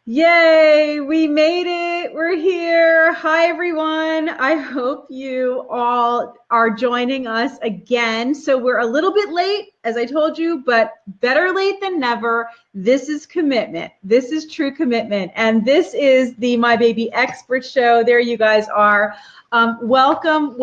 Yay, we made it. We're here. Hi, everyone. I hope you all are joining us again. So we're a little bit late, as I told you, but better late than never. This is commitment. This is true commitment. And this is the My Baby Expert Show. There you guys are. Welcome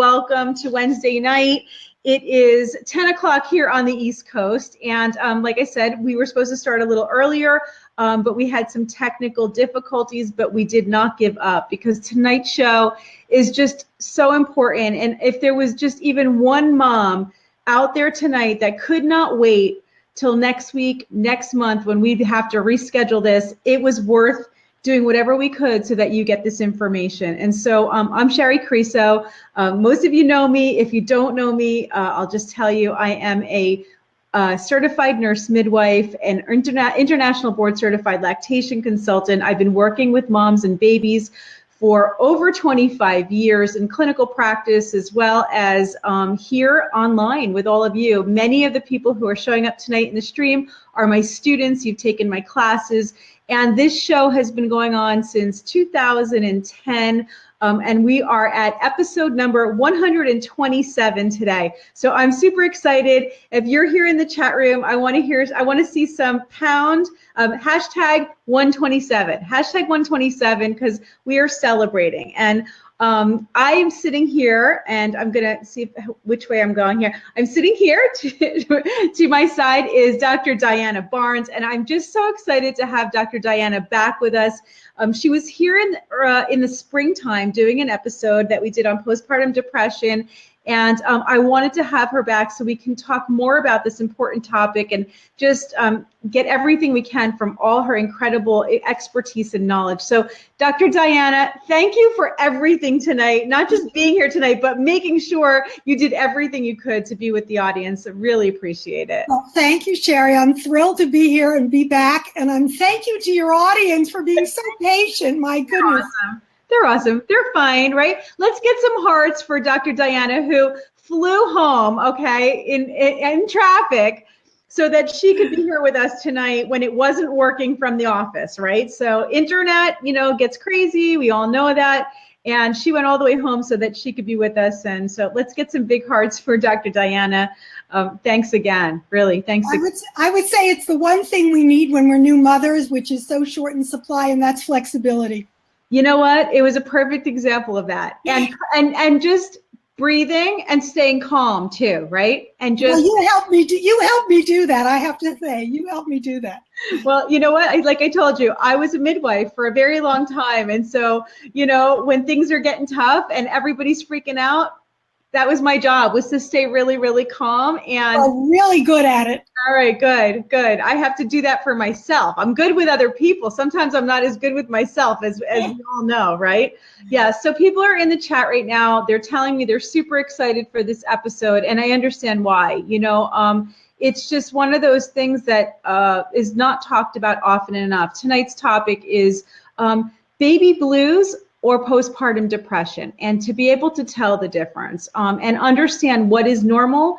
to Wednesday night. It is 10 o'clock here on the East Coast. And like I said, we were supposed to start a little earlier. But we had some technical difficulties, but we did not give up because tonight's show is just so important. And if there was just even one mom out there tonight that could not wait till next week, next month, when we'd have to reschedule this, it was worth doing whatever we could so that you get this information. And so I'm Shari Criso. Most of you know me. If you don't know me, I'll just tell you I am a certified nurse midwife and international board certified lactation consultant. I've been working with moms and babies for over 25 years in clinical practice, as well as here online with all of you. Many of the people who are showing up tonight in the stream are my students. You've taken my classes, and this show has been going on since 2010. And we are at episode number 127 today. So I'm super excited. If you're here in the chat room, I want to see some pound, hashtag 127, hashtag 127, because we are celebrating. And I am sitting here, and I'm going to see which way I'm going here. I'm sitting here. To my side is Dr. Diana Barnes, and I'm just so excited to have Dr. Diana back with us. She was here in the springtime doing an episode that we did on postpartum depression, and I wanted to have her back so we can talk more about this important topic and just get everything we can from all her incredible expertise and knowledge. So Dr. Diana, thank you for everything tonight, not just being here tonight, but making sure you did everything you could to be with the audience. I really appreciate it. Well, thank you, Shari. I'm thrilled to be here and be back. And thank you to your audience for being so patient. My goodness. Awesome. They're awesome. They're fine, right? Let's get some hearts for Dr. Diana, who flew home, okay, in traffic, so that she could be here with us tonight when it wasn't working from the office, right? So internet, gets crazy. We all know that. And she went all the way home so that she could be with us. And so let's get some big hearts for Dr. Diana. Thanks again, really. Thanks. I would say it's the one thing we need when we're new mothers, which is so short in supply, and that's flexibility. You know what? It was a perfect example of that. And just breathing and staying calm too, right? And just you helped me do that. I have to say, you helped me do that. Well, you know what? Like I told you, I was a midwife for a very long time. And so, when things are getting tough and everybody's freaking out, that was my job, was to stay really, really calm. And really good at it. All right, good. I have to do that for myself. I'm good with other people. Sometimes I'm not as good with myself, as we all know, right? Yeah, so people are in the chat right now. They're telling me they're super excited for this episode, and I understand why. It's just one of those things that is not talked about often enough. Tonight's topic is baby blues or postpartum depression, and to be able to tell the difference and understand what is normal,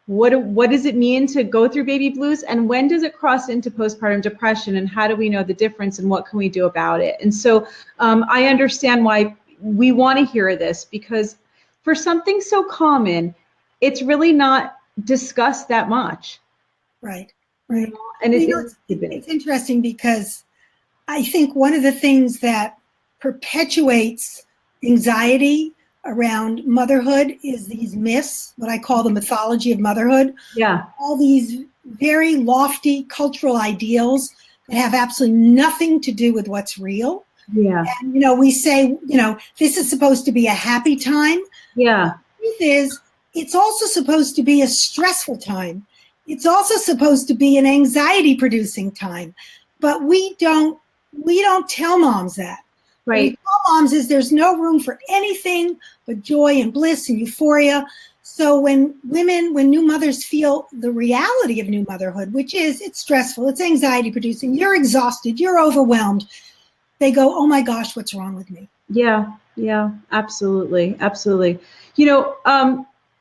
what does it mean to go through baby blues, and when does it cross into postpartum depression, and how do we know the difference, and what can we do about it? And so I understand why we want to hear this, because for something so common, it's really not discussed that much. Right. And it's interesting, because I think one of the things that perpetuates anxiety around motherhood is these myths, what I call the mythology of motherhood. Yeah. All these very lofty cultural ideals that have absolutely nothing to do with what's real. Yeah. And, we say, this is supposed to be a happy time. Yeah. The truth is, it's also supposed to be a stressful time. It's also supposed to be an anxiety producing time. But we don't tell moms that. Right. What we tell moms is there's no room for anything but joy and bliss and euphoria. So when new mothers feel the reality of new motherhood, which is it's stressful, it's anxiety producing, you're exhausted, you're overwhelmed, they go, oh my gosh, what's wrong with me? Yeah, absolutely.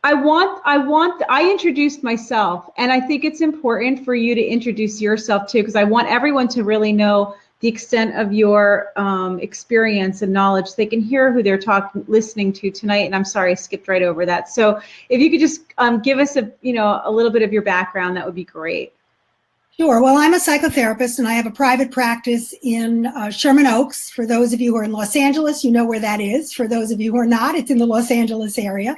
I introduced myself, and I think it's important for you to introduce yourself too, because I want everyone to really know the extent of your experience and knowledge. They can hear who they're listening to tonight. And I'm sorry, I skipped right over that. So if you could just give us a little bit of your background, that would be great. Sure. Well, I'm a psychotherapist and I have a private practice in Sherman Oaks. For those of you who are in Los Angeles, you know where that is. For those of you who are not, it's in the Los Angeles area.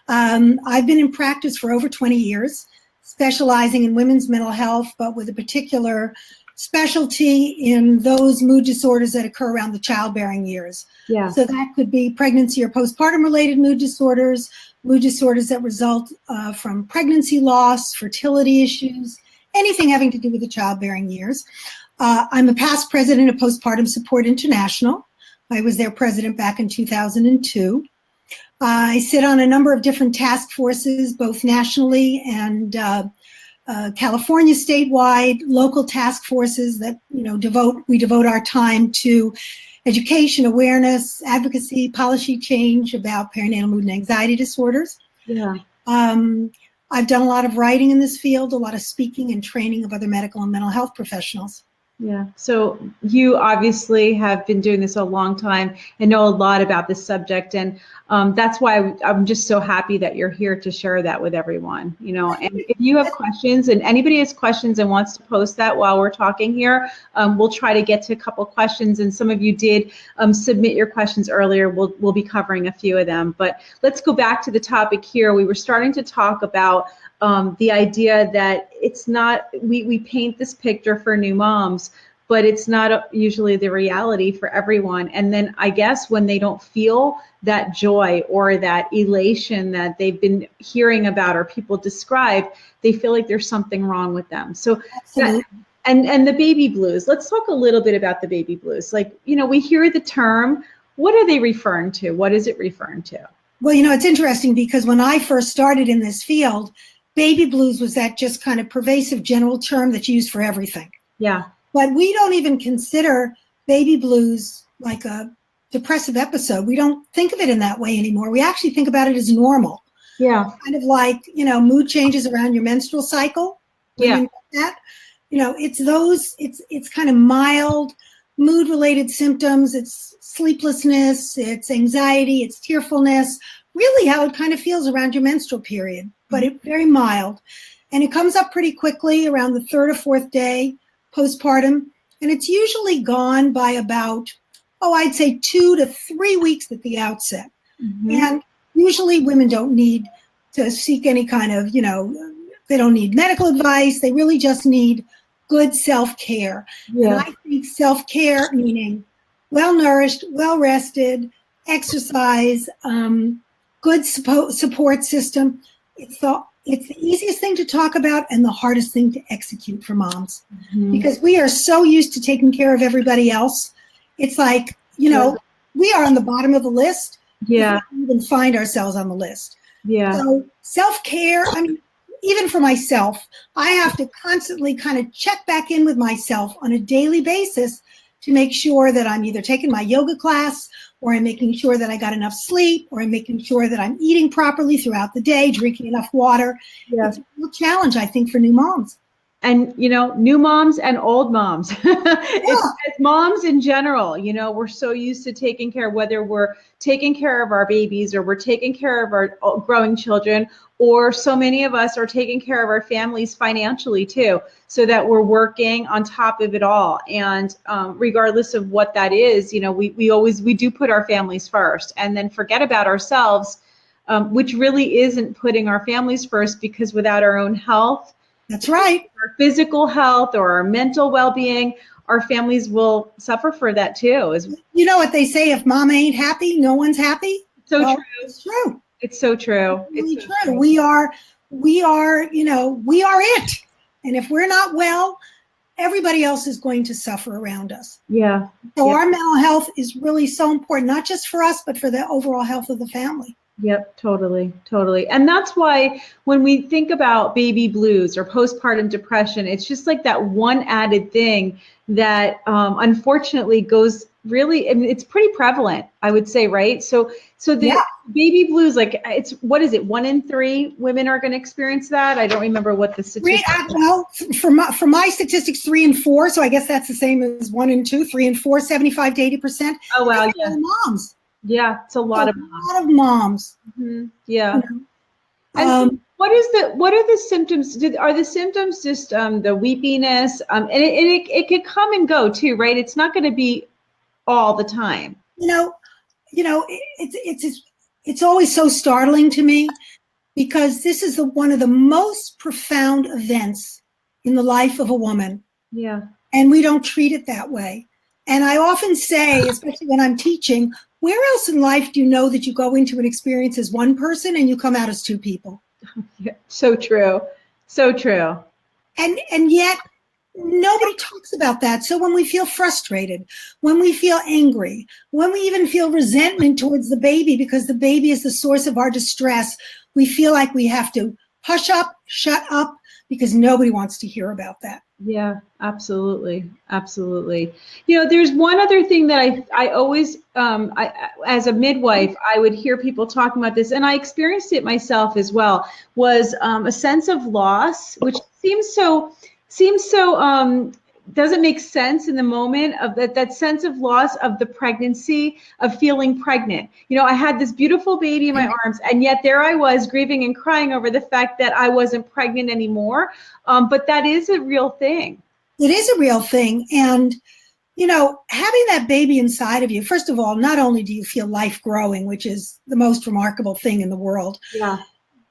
I've been in practice for over 20 years, specializing in women's mental health, but with a particular specialty in those mood disorders that occur around the childbearing years. Yeah. So that could be pregnancy or postpartum related mood disorders that result from pregnancy loss, fertility issues, anything having to do with the childbearing years. I'm a past president of Postpartum Support International. I was their president back in 2002. I sit on a number of different task forces, both nationally and California statewide, local task forces that we devote our time to education, awareness, advocacy, policy change about perinatal mood and anxiety disorders. Yeah. I've done a lot of writing in this field, a lot of speaking and training of other medical and mental health professionals. Yeah. So you obviously have been doing this a long time and know a lot about this subject. And that's why I'm just so happy that you're here to share that with everyone, and if you have questions and anybody has questions and wants to post that while we're talking here, we'll try to get to a couple questions. And some of you did submit your questions earlier. We'll be covering a few of them, but let's go back to the topic here. We were starting to talk about the idea that it's not, we paint this picture for new moms, but it's not usually the reality for everyone. And then I guess when they don't feel that joy or that elation that they've been hearing about or people describe, they feel like there's something wrong with them. So that, and the baby blues, let's talk a little bit about the baby blues. Like, we hear the term, what are they referring to? What is it referring to? Well, it's interesting because when I first started in this field, baby blues was that just kind of pervasive general term that's used for everything. Yeah. But we don't even consider baby blues like a depressive episode. We don't think of it in that way anymore. We actually think about it as normal. Yeah. Kind of like, mood changes around your menstrual cycle. Yeah. That, it's kind of mild mood related symptoms. It's sleeplessness, it's anxiety, it's tearfulness, really how it kind of feels around your menstrual period, but it's very mild. And it comes up pretty quickly around the 3rd or 4th day postpartum. And it's usually gone by about, I'd say 2 to 3 weeks at the outset. Mm-hmm. And usually women don't need to seek any kind of, they don't need medical advice. They really just need good self-care. Yeah. And I think self-care meaning well-nourished, well-rested, exercise, good support system. It's the easiest thing to talk about and the hardest thing to execute for moms. Mm-hmm. Because we are so used to taking care of everybody else. It's like, we are on the bottom of the list. Yeah. We don't even find ourselves on the list. Yeah. So self-care, even for myself, I have to constantly kind of check back in with myself on a daily basis to make sure that I'm either taking my yoga class or I'm making sure that I got enough sleep or I'm making sure that I'm eating properly throughout the day, drinking enough water. Yeah. It's a real challenge, I think, for new moms. And, new moms and old moms, it's moms in general, we're so used to taking care, whether we're taking care of our babies or we're taking care of our growing children, or so many of us are taking care of our families financially too, so that we're working on top of it all. And regardless of what that is, we do put our families first and then forget about ourselves, which really isn't putting our families first, because without our own health, that's right, our physical health or our mental well-being, our families will suffer for that too. You know what they say, if mom ain't happy, no one's happy. True. It's true. It's so true. It's really true. We are it. And if we're not well, everybody else is going to suffer around us. Yeah. So our mental health is really so important, not just for us, but for the overall health of the family. Yep, totally, totally. And that's why when we think about baby blues or postpartum depression, it's just like that one added thing that unfortunately goes really, I mean, it's pretty prevalent, I would say, right? So the baby blues, like it's, what is it? 1 in 3 women are going to experience that. I don't remember what the statistic is. Well, for my statistics, 3 and 4. So I guess that's the same as 1 and 2, 3 and 4, 75 to 80%. Oh, wow. Yeah. Moms. Yeah. It's a lot of moms. Mm-hmm. Yeah. You know? And what are the symptoms? Are the symptoms just the weepiness? And it could come and go too, right? It's not going to be all the time. It's always so startling to me because this is one of the most profound events in the life of a woman. Yeah. And we don't treat it that way. And I often say, especially when I'm teaching, where else in life do you know that you go into an experience as one person and you come out as 2 people? Yeah, so true. So true. And yet nobody talks about that. So when we feel frustrated, when we feel angry, when we even feel resentment towards the baby because the baby is the source of our distress, we feel like we have to hush up, shut up, because nobody wants to hear about that. Yeah, absolutely. Absolutely. There's one other thing that I always, as a midwife, I would hear people talking about this, and I experienced it myself as well, was a sense of loss, which seems so doesn't make sense in the moment of that sense of loss of the pregnancy, of feeling pregnant. I had this beautiful baby in my arms, and yet there I was grieving and crying over the fact that I wasn't pregnant anymore. But that is a real thing. It is a real thing. And, having that baby inside of you, first of all, not only do you feel life growing, which is the most remarkable thing in the world,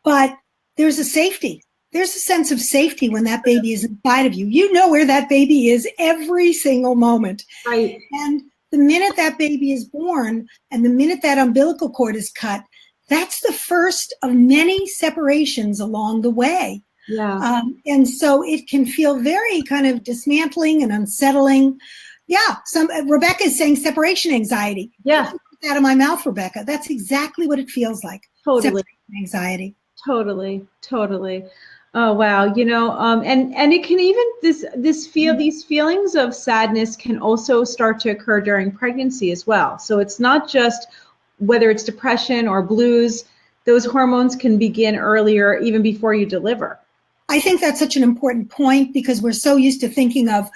but there's a safety. There's a sense of safety when that baby is inside of you. You know where that baby is every single moment. Right. And the minute that baby is born and the minute that umbilical cord is cut, that's the first of many separations along the way. Yeah. And so it can feel very kind of dismantling and unsettling. Yeah. Rebecca is saying separation anxiety. Yeah. Put that in my mouth, Rebecca. That's exactly what it feels like. Totally. Separation anxiety. Totally. Totally. Oh, wow. And it can even, these feelings of sadness can also start to occur during pregnancy as well. So it's not just whether it's depression or blues, those hormones can begin earlier, even before you deliver. I think that's such an important point because we're so used to thinking of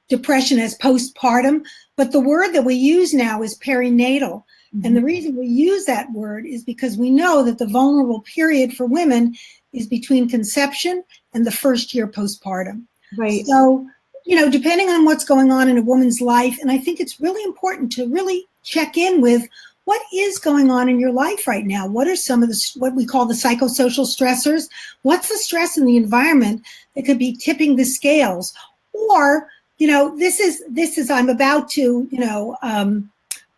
depression as postpartum, but the word that we use now is perinatal. Mm-hmm. And the reason we use that word is because we know that the vulnerable period for women is between conception and the first year postpartum. Right. So, depending on what's going on in a woman's life, and I think it's really important to really check in with what is going on in your life right now. What are some of what we call the psychosocial stressors? What's the stress in the environment that could be tipping the scales? Or, this is I'm about to,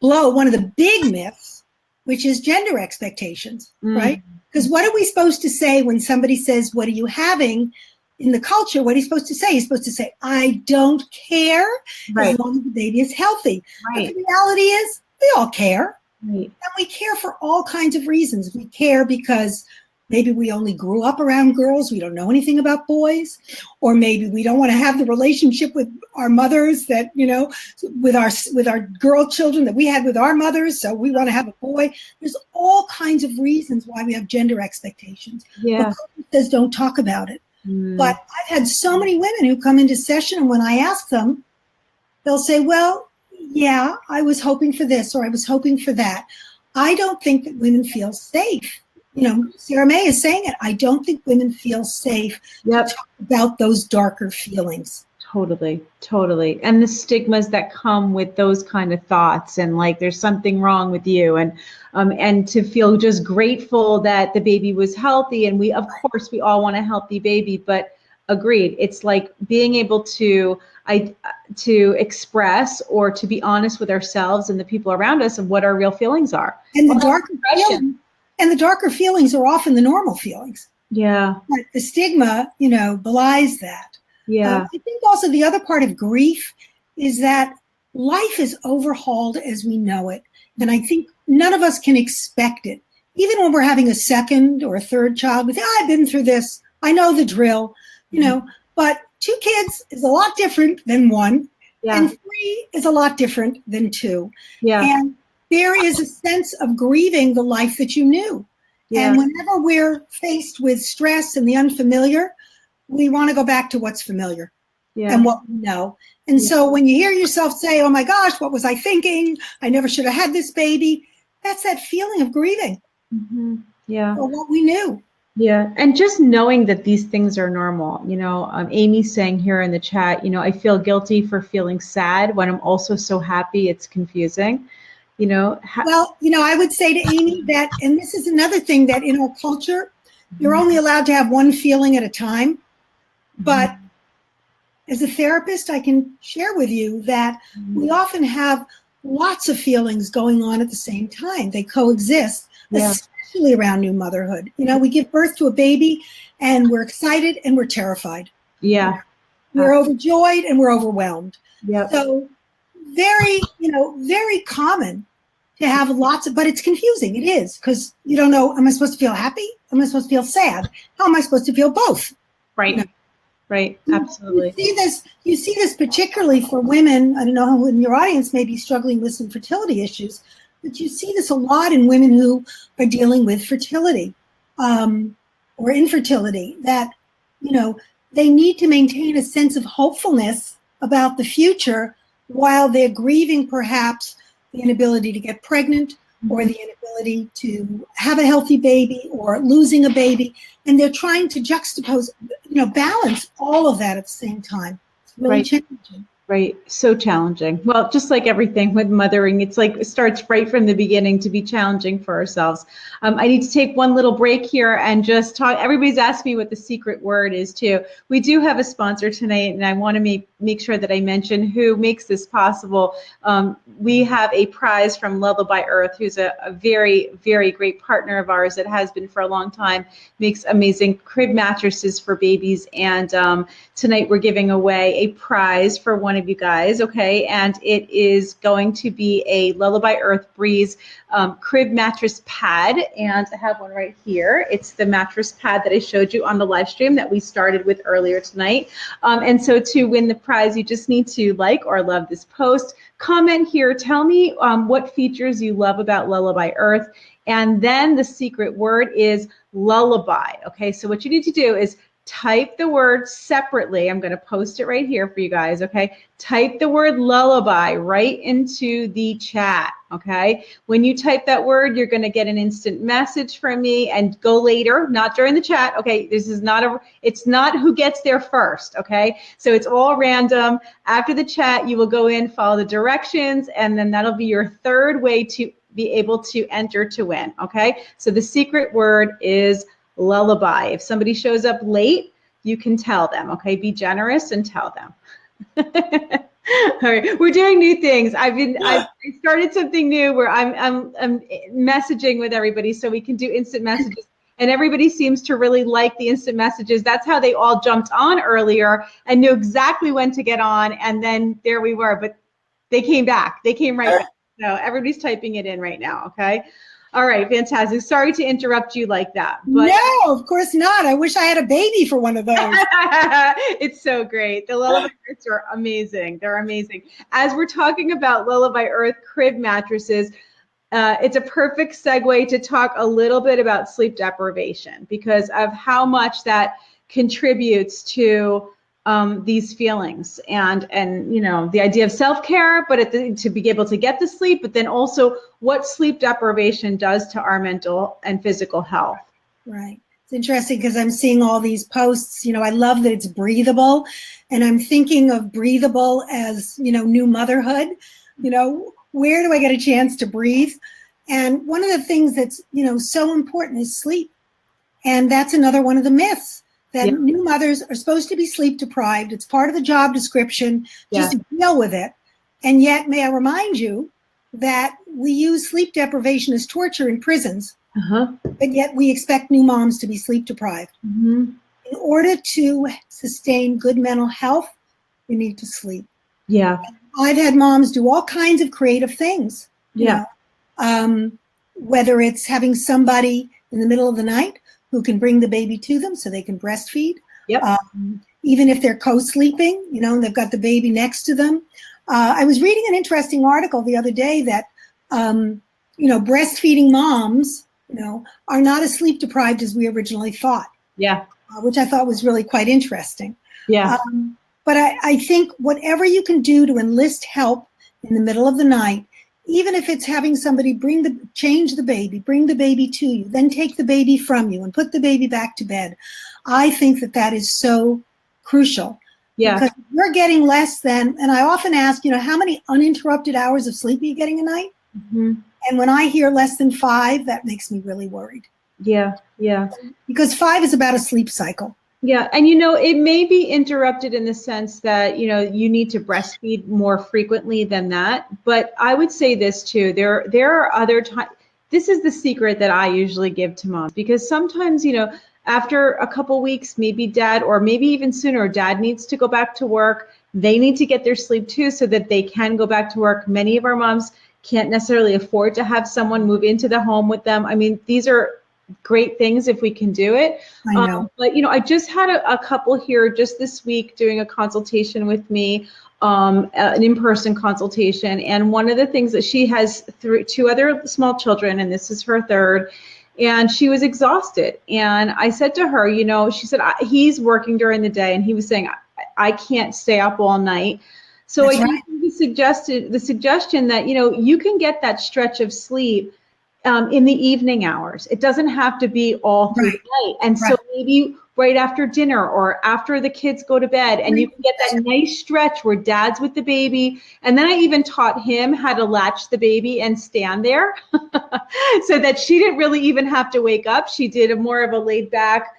blow one of the big myths, which is gender expectations, right? Because what are we supposed to say when somebody says, what are you having in the culture? What are you supposed to say? He's supposed to say, I don't care, right, as long as the baby is healthy. Right. But the reality is we all care. Right. And we care for all kinds of reasons. We care because maybe we only grew up around girls. We don't know anything about boys. Or maybe we don't want to have the relationship with our mothers that, with our girl children that we had with our mothers. So we want to have a boy. There's all kinds of reasons why we have gender expectations. Yeah. But says don't talk about it. But I've had so many women who come into session, and when I ask them, they'll say, well, yeah, I was hoping for this, or I was hoping for that. I don't think that women feel safe. Sarah May is saying it. I don't think women feel safe to talk about those darker feelings. Totally, totally. And the stigmas that come with those kind of thoughts, and like there's something wrong with you, and to feel just grateful that the baby was healthy. And we, of course, we all want a healthy baby, but agreed. It's like being able to express or to be honest with ourselves and the people around us of what our real feelings are. And the darker feelings are often the normal feelings. Yeah. But the stigma, belies that. Yeah. I think also the other part of grief is that life is overhauled as we know it. And I think none of us can expect it. even when we're having a second or a third child, we think, oh, I've been through this. I know the drill, you know, but 2 kids is a lot different than 1. Yeah. And 3 is a lot different than 2. Yeah. And there is a sense of grieving the life that you knew. Yeah. And whenever we're faced with stress and the unfamiliar, we want to go back to what's familiar and what we know. And so when you hear yourself say, oh my gosh, what was I thinking? I never should have had this baby. That's that feeling of grieving. Mm-hmm. Yeah. For what we knew. Yeah. And just knowing that these things are normal, you know, Amy's saying here in the chat, you know, I feel guilty for feeling sad when I'm also so happy. It's confusing, you know. Well, you know, I would say to Amy that, and this is another thing that in our culture, you're only allowed to have one feeling at a time. But as a therapist, I can share with you that we often have lots of feelings going on at the same time. They coexist, especially around new motherhood. You know, we give birth to a baby and we're excited and we're terrified. Yeah. We're overjoyed and we're overwhelmed. Yeah. So very, you know, very common to have lots of, but it's confusing. It is, because you don't know, am I supposed to feel happy? Am I supposed to feel sad? How am I supposed to feel both? Right. You know? Right. Absolutely. You see this particularly for women. I don't know who in your audience may be struggling with some fertility issues, but you see this a lot in women who are dealing with fertility or infertility, that, you know, they need to maintain a sense of hopefulness about the future while they're grieving perhaps the inability to get pregnant or the inability to have a healthy baby or losing a baby. And they're trying to juxtapose, you know, balance all of that at the same time. It's really challenging. Right. So challenging. Well, just like everything with mothering, it's like it starts right from the beginning to be challenging for ourselves. I need to take one little break here and just talk. Everybody's asked me what the secret word is too. We do have a sponsor tonight, and I want to make sure that I mention who makes this possible. We have a prize from Lullaby Earth, who's a very, very great partner of ours that has been for a long time, makes amazing crib mattresses for babies. And tonight we're giving away a prize for one of you guys, okay? And it is going to be a Lullaby Earth Breeze crib mattress pad, and I have one right here. It's the mattress pad that I showed you on the live stream that we started with earlier tonight. And so to win the prize, you just need to like or love this post, comment here, tell me what features you love about Lullaby Earth, and then the secret word is lullaby, okay? So what you need to do is type the word separately. I'm going to post it right here for you guys, okay? Type the word lullaby right into the chat, okay? When you type that word, you're going to get an instant message from me, and go later, not during the chat, okay? This is not it's not who gets there first, okay? So it's all random. After the chat, you will go in, follow the directions, and then that'll be your third way to be able to enter to win, okay? So the secret word is lullaby. If somebody shows up late, you can tell them, okay? Be generous and tell them. All right, we're doing new things. I started something new where I'm messaging with everybody so we can do instant messages, and everybody seems to really like the instant messages. That's how they all jumped on earlier and knew exactly when to get on, and then there we were, but they came back. They came right back. So everybody's typing it in right now, okay? All right, fantastic. Sorry to interrupt you like that. But no, of course not. I wish I had a baby for one of those. It's so great. The Lullaby Earths are amazing. They're amazing. As we're talking about Lullaby Earth crib mattresses, it's a perfect segue to talk a little bit about sleep deprivation, because of how much that contributes to these feelings and you know, the idea of self-care, but to be able to get the sleep, but then also what sleep deprivation does to our mental and physical health. Right. It's interesting because I'm seeing all these posts. You know, I love that it's breathable, and I'm thinking of breathable as, you know, new motherhood. You know, where do I get a chance to breathe? And one of the things that's, you know, so important is sleep. And that's another one of the myths, that new mothers are supposed to be sleep deprived. It's part of the job description, just deal with it. And yet, may I remind you that we use sleep deprivation as torture in prisons, but yet we expect new moms to be sleep deprived. In order to sustain good mental health, you need to sleep. Yeah. I've had moms do all kinds of creative things. You know, whether it's having somebody in the middle of the night who can bring the baby to them so they can breastfeed. Yep. Even if they're co-sleeping, and they've got the baby next to them. I was reading an interesting article the other day that, breastfeeding moms, are not as sleep deprived as we originally thought. Yeah. Which I thought was really quite interesting. Yeah. But I think whatever you can do to enlist help in the middle of the night, even if it's having somebody change the baby, bring the baby to you, then take the baby from you and put the baby back to bed. I think that is so crucial. Yeah. Because you're getting less than, and I often ask, how many uninterrupted hours of sleep are you getting a night? Mm-hmm. And when I hear less than 5, that makes me really worried. Yeah. Yeah. Because 5 is about a sleep cycle. Yeah. And, it may be interrupted in the sense that, you need to breastfeed more frequently than that. But I would say this too, there are other times. This is the secret that I usually give to moms, because sometimes, after a couple weeks, maybe dad, or maybe even sooner, dad needs to go back to work. They need to get their sleep too, so that they can go back to work. Many of our moms can't necessarily afford to have someone move into the home with them. I mean, these are great things if we can do it. I know. But, I just had a couple here just this week doing a consultation with me, an in-person consultation. And one of the things that she has 2 other small children, and this is her 3rd, and she was exhausted. And I said to her, she said, he's working during the day, and he was saying, I can't stay up all night. So That's I right. gave the suggestion that, you can get that stretch of sleep in the evening hours. It doesn't have to be all through the night. And so maybe right after dinner or after the kids go to bed, and you can get that nice stretch where dad's with the baby. And then I even taught him how to latch the baby and stand there so that she didn't really even have to wake up. She did more of a laid back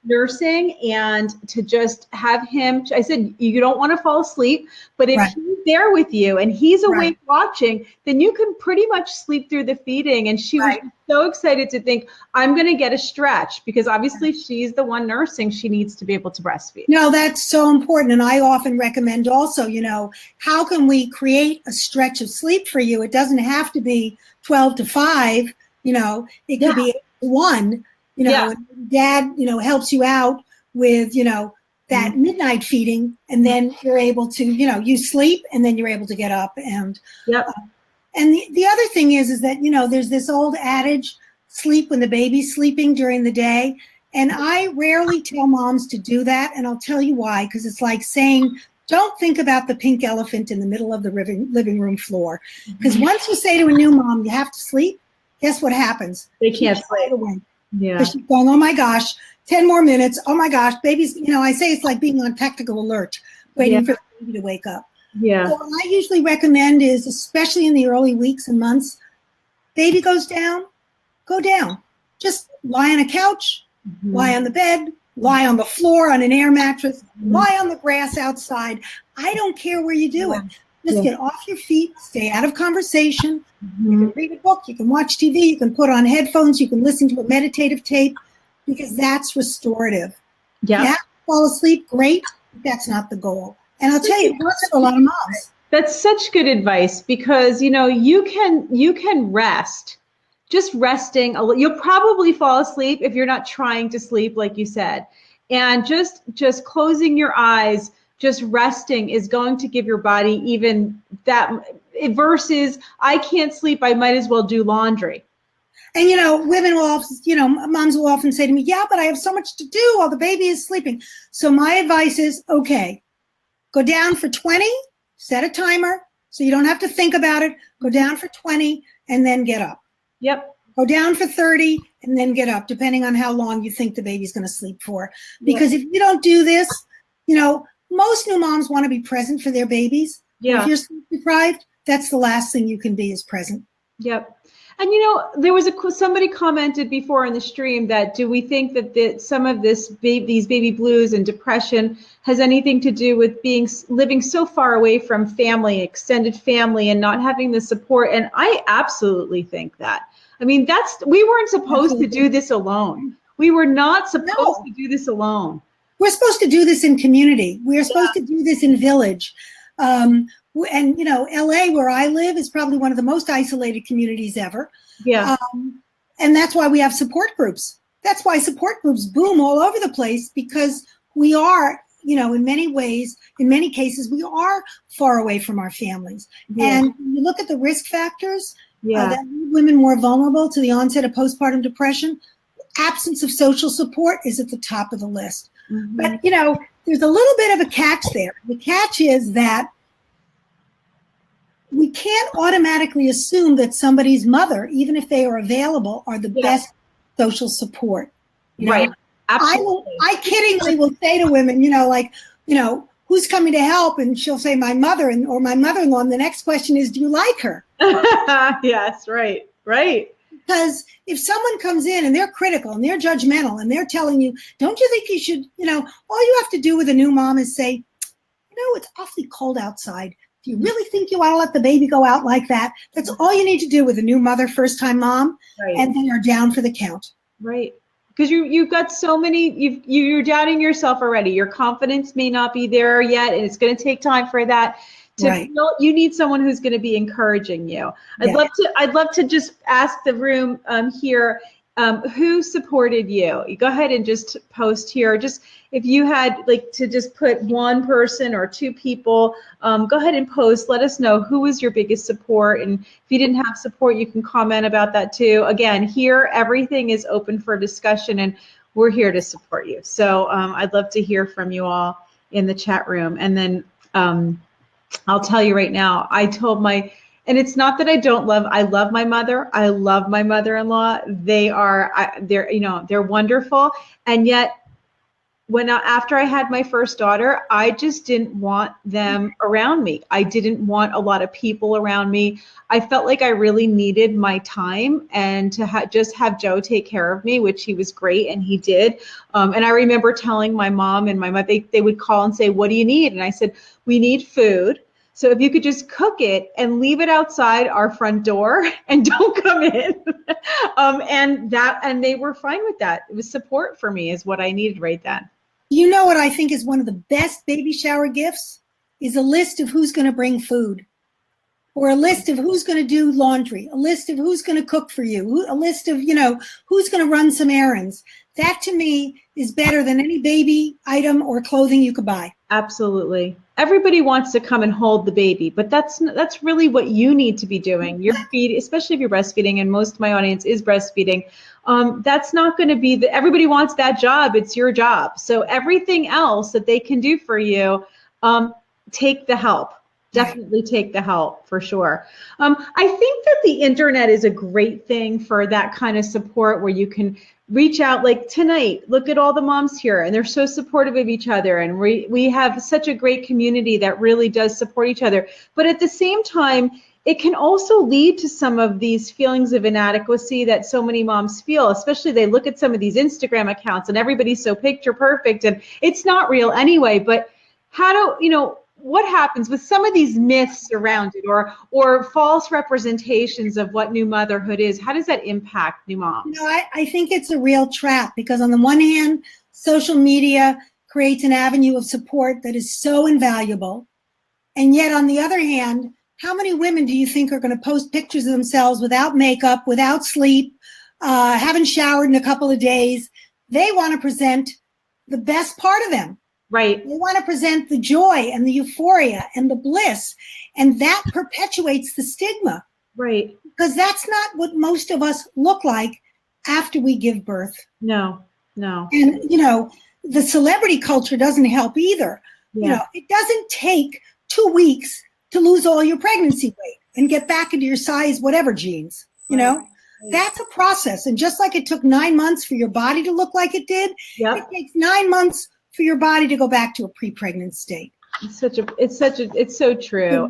nursing, and to just have him, I said, you don't want to fall asleep, but if he's there with you and he's awake watching, then you can pretty much sleep through the feeding. And she was so excited to think, I'm going to get a stretch, because obviously she's the one nursing. She needs to be able to breastfeed. No, that's so important. And I often recommend also, how can we create a stretch of sleep for you? It doesn't have to be 12 to 5, it could be 8 to 1. And dad, helps you out with, that midnight feeding, and then you're able to, you sleep, and then you're able to get up. And and the other thing is that, there's this old adage, sleep when the baby's sleeping during the day. And I rarely tell moms to do that. And I'll tell you why, because it's like saying, don't think about the pink elephant in the middle of the living room floor. Because once you say to a new mom, you have to sleep, guess what happens? They can't sleep. Yeah. She's going, oh my gosh, 10 more minutes. Oh my gosh, babies, I say it's like being on tactical alert, waiting for the baby to wake up. Yeah. So what I usually recommend is, especially in the early weeks and months, baby goes down, go down. Just lie on a couch, lie on the bed, lie on the floor on an air mattress, lie on the grass outside. I don't care where you do it. Just get off your feet, stay out of conversation. You can read a book, you can watch TV, you can put on headphones, you can listen to a meditative tape, because that's restorative. Yeah. You have to fall asleep, great, but that's not the goal. And I'll tell you, it works for a lot of moms. That's such good advice, because, you can rest. Just resting, you'll probably fall asleep if you're not trying to sleep, like you said. And just closing your eyes, just resting is going to give your body even that, versus I can't sleep, I might as well do laundry. And, women will often, moms will often say to me, yeah, but I have so much to do while the baby is sleeping. So my advice is, okay, go down for 20, set a timer so you don't have to think about it. Go down for 20 and then get up. Yep. Go down for 30 and then get up, depending on how long you think the baby's going to sleep for. Because if you don't do this, most new moms want to be present for their babies. Yeah. If you're sleep deprived, that's the last thing you can be, is present. Yep. And there was somebody commented before in the stream that, do we think that some of these baby blues and depression has anything to do with living so far away from family, extended family, and not having the support? And I absolutely think that. I mean, we weren't supposed to do this alone. We were not supposed to do this alone. We're supposed to do this in community. We're supposed to do this in village. And, LA, where I live, is probably one of the most isolated communities ever. Yeah. And that's why we have support groups. That's why support groups boom all over the place, because we are, in many ways, in many cases, we are far away from our families. Yeah. And when you look at the risk factors Yeah. that make women more vulnerable to the onset of postpartum depression, absence of social support is at the top of the list. Mm-hmm. But, there's a little bit of a catch there. The catch is that we can't automatically assume that somebody's mother, even if they are available, are the best social support. Right. Absolutely. I kiddingly will say to women, who's coming to help? And she'll say my mother or my mother-in-law. And the next question is, do you like her? Yes, right. Because if someone comes in and they're critical and they're judgmental and they're telling you, don't you think you should, all you have to do with a new mom is say, it's awfully cold outside. Do you really think you want to let the baby go out like that? That's all you need to do with a new mother, first-time mom, and then you're down for the count. Right. Because you've got so many, you're doubting yourself already. Your confidence may not be there yet, and it's going to take time for that to feel. You need someone who's going to be encouraging you. I'd love to just ask the room here, who supported you? You go ahead and just post here. Just if you had to just put one person or two people, go ahead and post. Let us know who was your biggest support. And if you didn't have support, you can comment about that too. Again, here, everything is open for discussion and we're here to support you. So I'd love to hear from you all in the chat room. And then I'll tell you right now, and it's not that I love my mother. I love my mother-in-law. They're wonderful. And yet after I had my first daughter, I just didn't want them around me. I didn't want a lot of people around me. I felt like I really needed my time and to just have Joe take care of me, which he was great and he did. And I remember telling my mom and my mother, they would call and say, what do you need? And I said, we need food. So if you could just cook it and leave it outside our front door and don't come in. And they were fine with that. It was support for me is what I needed right then. You know what I think is one of the best baby shower gifts is a list of who's going to bring food, or a list of who's going to do laundry, a list of who's going to cook for you, a list of, who's going to run some errands. That to me is better than any baby item or clothing you could buy. Absolutely. Everybody wants to come and hold the baby, but that's really what you need to be doing. You're feeding, especially if you're breastfeeding, and most of my audience is breastfeeding. That's not going to be everybody wants that job. It's your job. So everything else that they can do for you, take the help. Definitely take the help for sure. I think that the internet is a great thing for that kind of support where you can reach out like tonight. Look at all the moms here and they're so supportive of each other. And we have such a great community that really does support each other. But at the same time, it can also lead to some of these feelings of inadequacy that so many moms feel, especially they look at some of these Instagram accounts and everybody's so picture perfect and it's not real anyway. But what happens with some of these myths around it or false representations of what new motherhood is? How does that impact new moms? I think it's a real trap because on the one hand, social media creates an avenue of support that is so invaluable. And yet on the other hand, how many women do you think are going to post pictures of themselves without makeup, without sleep, haven't showered in a couple of days? They want to present the best part of them. Right. They want to present the joy and the euphoria and the bliss, and that perpetuates the stigma. Right. Because that's not what most of us look like after we give birth. No. And, the celebrity culture doesn't help either. Yeah. It doesn't take 2 weeks to lose all your pregnancy weight and get back into your size, whatever jeans, Right. That's a process. And just like it took 9 months for your body to look like it did, It takes 9 months for your body to go back to a pre-pregnant state. It's so true.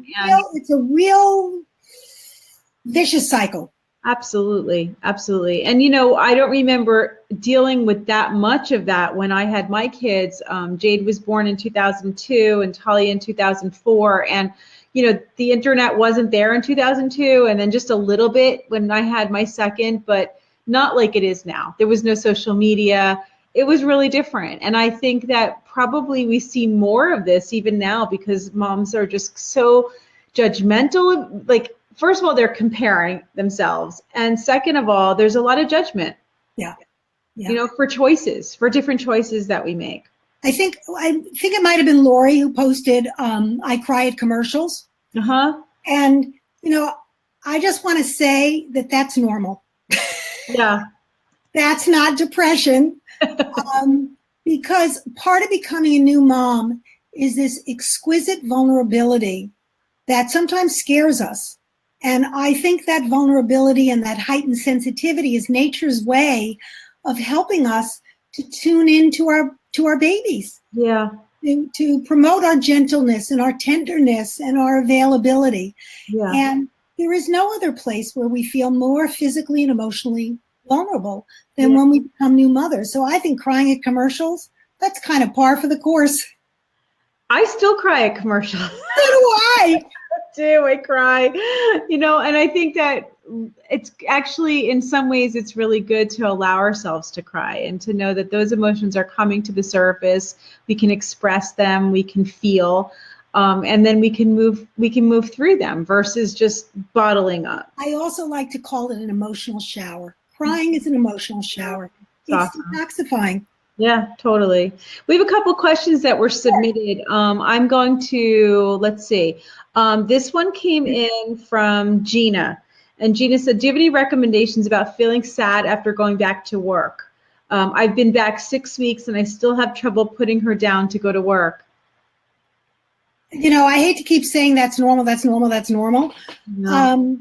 It's a real vicious cycle. Absolutely. And, I don't remember dealing with that much of that when I had my kids. Jade was born in 2002 and Talia in 2004. And, the internet wasn't there in 2002 and then just a little bit when I had my second, but not like it is now. There was no social media. It was really different. And I think that probably we see more of this even now because moms are just so judgmental. Like, first of all, they're comparing themselves. And second of all, there's a lot of judgment. Yeah. You know, for different choices that we make. I think it might have been Lori who posted, I cry at commercials. Uh-huh. And, you know, I just want to say that that's normal. Yeah. That's not depression. Because part of becoming a new mom is this exquisite vulnerability that sometimes scares us. And I think that vulnerability and that heightened sensitivity is nature's way of helping us to tune into our babies. Yeah. To promote our gentleness and our tenderness and our availability. Yeah. And there is no other place where we feel more physically and emotionally vulnerable than when we become new mothers. So I think crying at commercials, that's kind of par for the course. I still cry at commercials. So do I. I cry, you know, and I think that it's actually, in some ways, it's really good to allow ourselves to cry and to know that those emotions are coming to the surface. We can express them, we can feel, and then we can move through them versus just bottling up. I also like to call it an emotional shower. Crying is an emotional shower. It's awesome. detoxifying. Yeah, totally. We have a couple questions that were submitted. I'm going to, let's see. This one came in from Gina. And Gina said, do you have any recommendations about feeling sad after going back to work? I've been back 6 weeks and I still have trouble putting her down to go to work. You know, I hate to keep saying that's normal, that's normal, that's normal. No.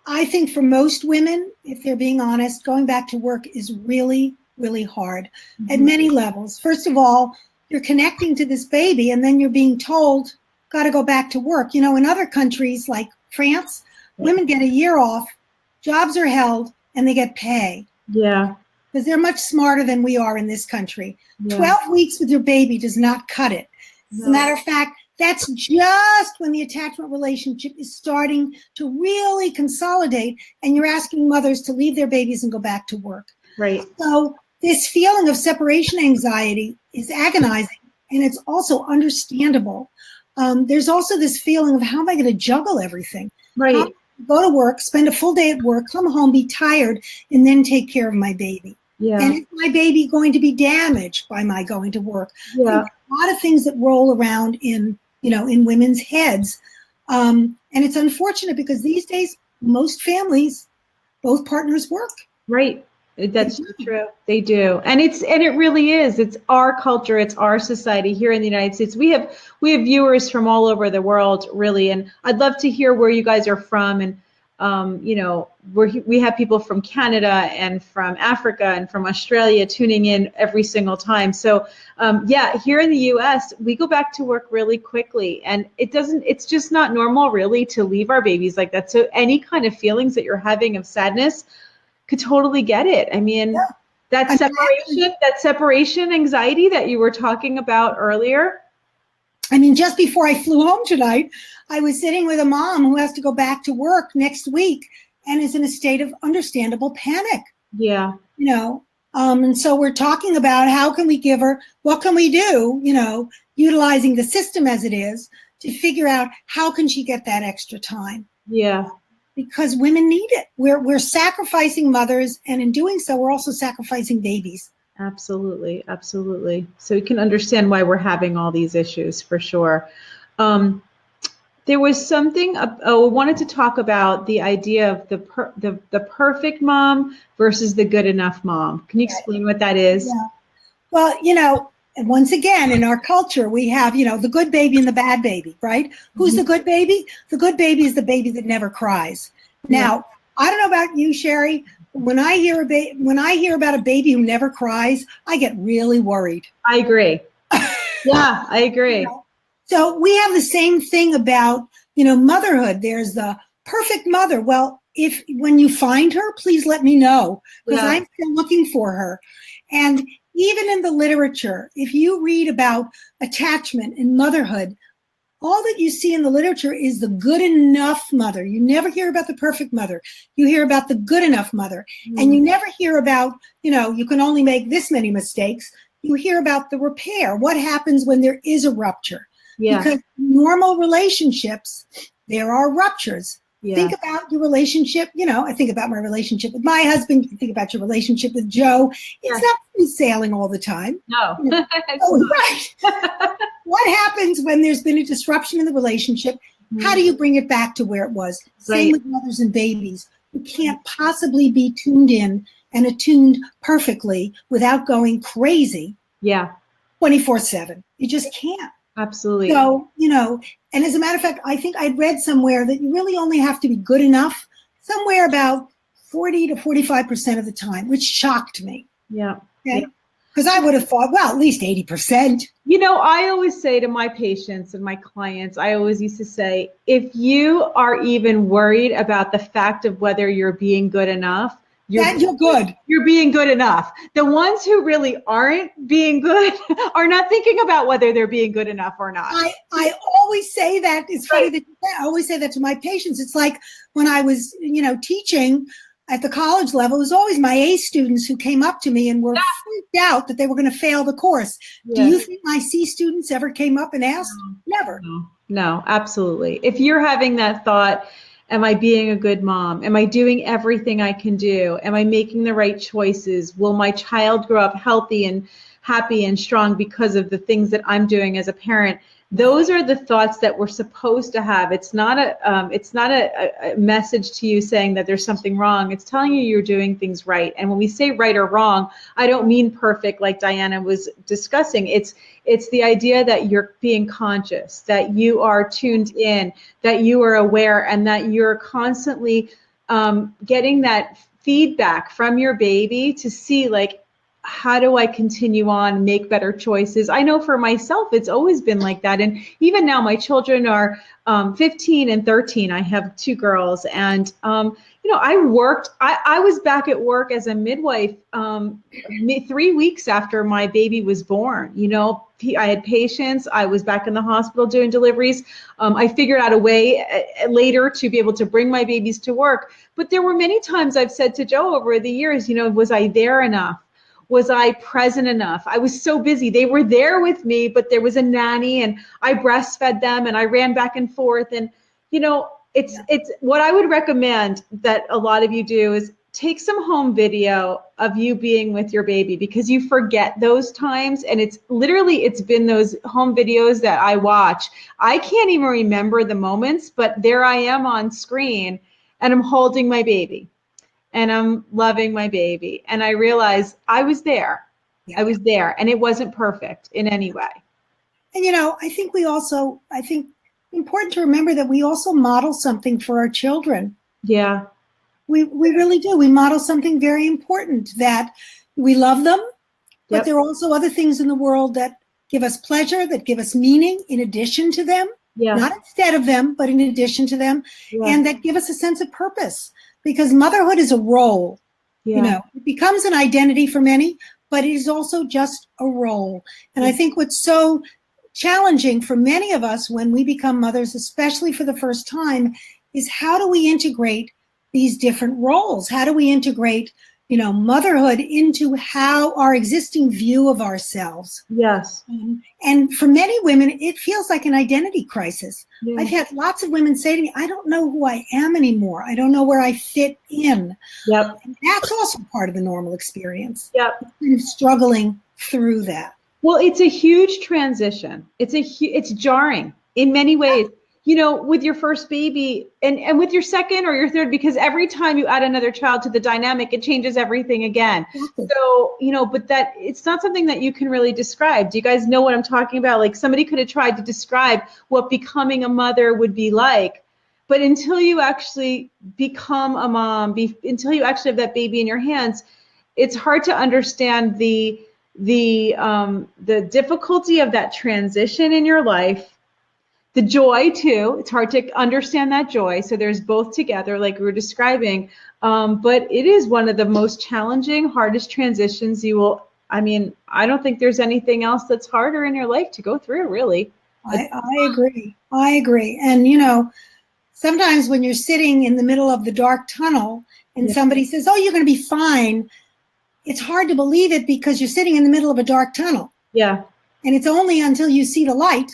I think for most women, if they're being honest, going back to work is really, really hard at many levels. First of all, you're connecting to this baby and then you're being told, got to go back to work. You know, in other countries like France, women get a year off, jobs are held, and they get pay. Yeah. Because they're much smarter than we are in this country. 12 weeks with your baby does not cut it. As a matter of fact, that's just when the attachment relationship is starting to really consolidate and you're asking mothers to leave their babies and go back to work. Right. So this feeling of separation anxiety is agonizing and it's also understandable. There's also this feeling of how am I going to juggle everything? Right. Go to work, spend a full day at work, come home, be tired, and then take care of my baby. Yeah. And is my baby going to be damaged by my going to work? Yeah. A lot of things that roll around in women's heads. And it's unfortunate because these days, most families, both partners work. Right. That's true. They do. And it really is. It's our culture. It's our society here in the United States. We have viewers from all over the world, really. And I'd love to hear where you guys are from. And, you know, we have people from Canada and from Africa and from Australia tuning in every single time. So, yeah, here in the US, we go back to work really quickly. And it's just not normal, really, to leave our babies like that. So any kind of feelings that you're having of sadness, could totally get it. I mean, that separation anxiety that you were talking about earlier. I mean, just before I flew home tonight, I was sitting with a mom who has to go back to work next week and is in a state of understandable panic. Yeah. You know, and so we're talking about how can we give her, what can we do, you know, utilizing the system as it is to figure out how can she get that extra time. Yeah. Because women need it. We're sacrificing mothers, and in doing so, we're also sacrificing babies. Absolutely, absolutely. So you can understand why we're having all these issues for sure. There was something I wanted to talk about the idea of the perfect mom versus the good enough mom. Can you explain what that is? Yeah. Well, you know, and once again, in our culture, we have, you know, the good baby and the bad baby, right? Who's the good baby? The good baby is the baby that never cries. Now, I don't know about you, Shari. When I hear about a baby who never cries, I get really worried. I agree. Yeah, I agree. You know? So we have the same thing about, you know, motherhood. There's the perfect mother. Well, when you find her, please let me know because I'm still looking for her. And even in the literature, if you read about attachment and motherhood, all that you see in the literature is the good enough mother. You never hear about the perfect mother. You hear about the good enough mother. And you never hear about, you know, you can only make this many mistakes. You hear about the repair. What happens when there is a rupture? Yeah. Because normal relationships, there are ruptures. Yeah. Think about your relationship. You know, I think about my relationship with my husband. You think about your relationship with Joe. It's not smooth sailing all the time. No. You know? Right. What happens when there's been a disruption in the relationship? How do you bring it back to where it was? Same with mothers and babies. You can't possibly be tuned in and attuned perfectly without going crazy. Yeah. 24/7. You just can't. Absolutely. So, you know, and as a matter of fact, I think I'd read somewhere that you really only have to be good enough somewhere about 40 to 45% of the time, which shocked me. Yeah. Okay. Because I would have thought, well, at least 80%. You know, I always say to my patients and my clients, I always used to say, if you are even worried about the fact of whether you're being good enough, you're good. You're being good enough. The ones who really aren't being good are not thinking about whether they're being good enough or not. I always say that. It's funny that I always say that to my patients. It's like when I was, you know, teaching at the college level, it was always my A students who came up to me and were freaked out that they were going to fail the course. Yeah. Do you think my C students ever came up and asked? Never. No, absolutely. If you're having that thought, am I being a good mom? Am I doing everything I can do? Am I making the right choices? Will my child grow up healthy and happy and strong because of the things that I'm doing as a parent? Those are the thoughts that we're supposed to have. It's not a message to you saying that there's something wrong. It's telling you you're doing things right. And when we say right or wrong, I don't mean perfect like Diana was discussing. It's the idea that you're being conscious, that you are tuned in, that you are aware, and that you're constantly getting that feedback from your baby to see, like, how do I continue on, make better choices? I know for myself, it's always been like that. And even now, my children are 15 and 13. I have two girls. And, you know, I was back at work as a midwife 3 weeks after my baby was born. You know, I had patients. I was back in the hospital doing deliveries. I figured out a way later to be able to bring my babies to work. But there were many times I've said to Joe over the years, you know, was I there enough? Was I present enough? I was so busy. They were there with me, but there was a nanny and I breastfed them and I ran back and forth. And, you know, it's what I would recommend that a lot of you do is take some home video of you being with your baby, because you forget those times. And it's been those home videos that I watch. I can't even remember the moments, but there I am on screen and I'm holding my baby. And I'm loving my baby. And I realized I was there. Yeah. I was there. And it wasn't perfect in any way. And, you know, I think important to remember that we also model something for our children. Yeah. We really do. We model something very important, that we love them, but there are also other things in the world that give us pleasure, that give us meaning in addition to them. Yeah. Not instead of them, but in addition to them. Yeah. And that give us a sense of purpose. Because motherhood is a role, you know, it becomes an identity for many, but it is also just a role. And I think what's so challenging for many of us when we become mothers, especially for the first time, is how do we integrate these different roles? How do we integrate, you know, motherhood into how our existing view of ourselves? Yes. And for many women, it feels like an identity crisis. Yeah. I've had lots of women say to me, I don't know who I am anymore. I don't know where I fit in. Yep. And that's also part of the normal experience. Yep. Kind of struggling through that. Well, it's a huge transition. It's jarring in many ways. Yeah. You know, with your first baby and with your second or your third, because every time you add another child to the dynamic, it changes everything again. Exactly. So, you know, but that it's not something that you can really describe. Do you guys know what I'm talking about? Like, somebody could have tried to describe what becoming a mother would be like, but until you actually become a mom, until you actually have that baby in your hands, it's hard to understand the difficulty of that transition in your life. The joy too, it's hard to understand that joy. So there's both together, like we were describing. But it is one of the most challenging, hardest transitions you will, I mean, I don't think there's anything else that's harder in your life to go through, really. I agree. I agree. And, you know, sometimes when you're sitting in the middle of the dark tunnel and somebody says, oh, you're going to be fine, it's hard to believe it because you're sitting in the middle of a dark tunnel. Yeah. And it's only until you see the light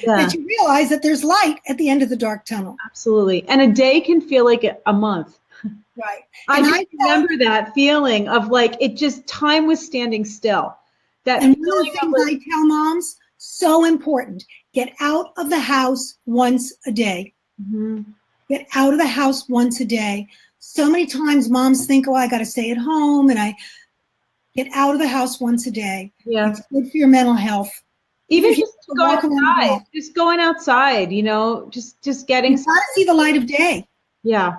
Yeah. that you realize that there's light at the end of the dark tunnel. Absolutely. And a day can feel like a month. Right. I just remember that feeling of like, it just, time was standing still. That and one of the things I tell moms, so important, get out of the house once a day. Mm-hmm. Get out of the house once a day. So many times moms think, oh, I got to stay at home, and I get out of the house once a day. Yeah. It's good for your mental health. Even just going outside, just going outside, you know, just getting. You got to see the light of day. Yeah.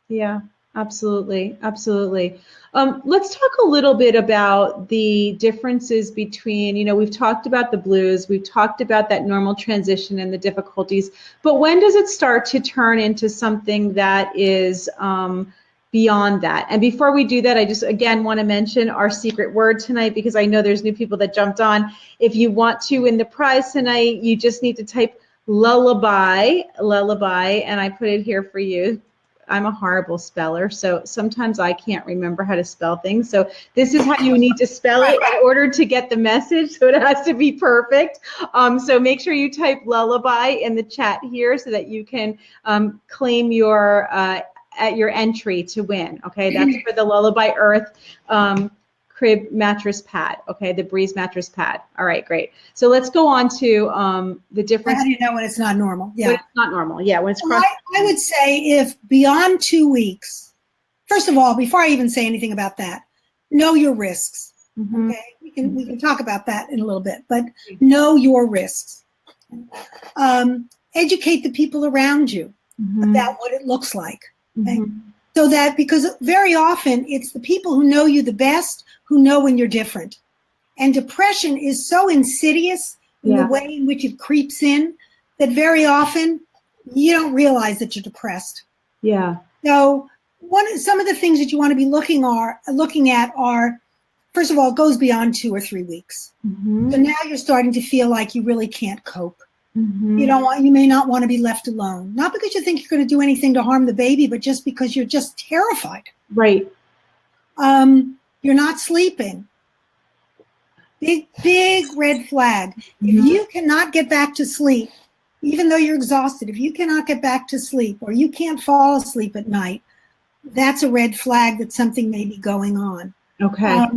Yeah, absolutely. Absolutely. Let's talk a little bit about the differences between, you know, we've talked about the blues, we've talked about that normal transition and the difficulties, but when does it start to turn into something that is beyond that? And before we do that, I just, again, want to mention our secret word tonight, because I know there's new people that jumped on. If you want to win the prize tonight, you just need to type lullaby, and I put it here for you. I'm a horrible speller, so sometimes I can't remember how to spell things. So this is how you need to spell it in order to get the message. So it has to be perfect. So make sure you type lullaby in the chat here so that you can claim your at your entry to win. Okay, that's for the Lullaby Earth crib mattress pad. Okay, the Breeze mattress pad. All right, great. So let's go on to the difference. How do you know when it's not normal? Yeah, when it's not normal. Yeah, when it's cross. I would say if beyond 2 weeks, first of all, before I even say anything about that, know your risks. Mm-hmm. Okay, we can talk about that in a little bit, but know your risks. Educate the people around you about what it looks like. Okay? So that, because very often it's the people who know you the best who know when you're different. And depression is so insidious in the way in which it creeps in that very often you don't realize that you're depressed. Yeah. So some of the things that you want to be looking at are, first of all, it goes beyond 2 or 3 weeks. So now you're starting to feel like you really can't cope. You may not want to be left alone. Not because you think you're going to do anything to harm the baby, but just because you're just terrified. Right. You're not sleeping. Big red flag. If you cannot get back to sleep, even though you're exhausted, if you cannot get back to sleep or you can't fall asleep at night, that's a red flag that something may be going on. Okay.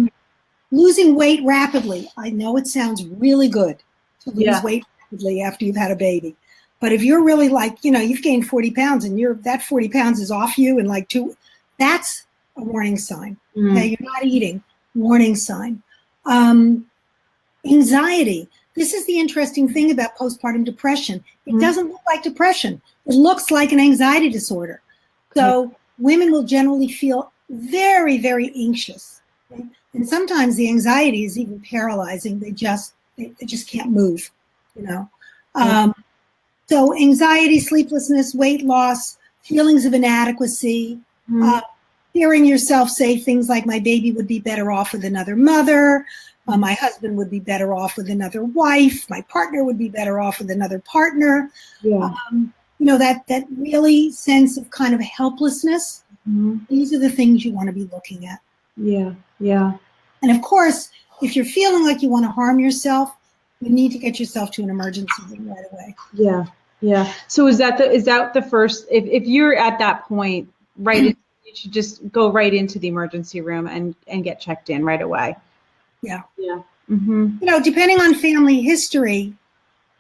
Losing weight rapidly. I know it sounds really good to lose weight rapidly after you've had a baby. But if you're really like, you've gained 40 pounds and that 40 pounds is off you in like 2, that's a warning sign. Okay, you're not eating, warning sign. Anxiety. This is the interesting thing about postpartum depression. It doesn't look like depression. It looks like an anxiety disorder. So women will generally feel very, very anxious. Okay? And sometimes the anxiety is even paralyzing. They just can't move, So anxiety, sleeplessness, weight loss, feelings of inadequacy, hearing yourself say things like, my baby would be better off with another mother, my husband would be better off with another wife, my partner would be better off with another partner. That really sense of kind of helplessness. These are the things you want to be looking at. Yeah. And of course, if you're feeling like you want to harm yourself, you need to get yourself to an emergency room right away. Yeah. So is that the first, if you're at that point, right, you should just go right into the emergency room and get checked in right away. Yeah. Mm-hmm. Depending on family history,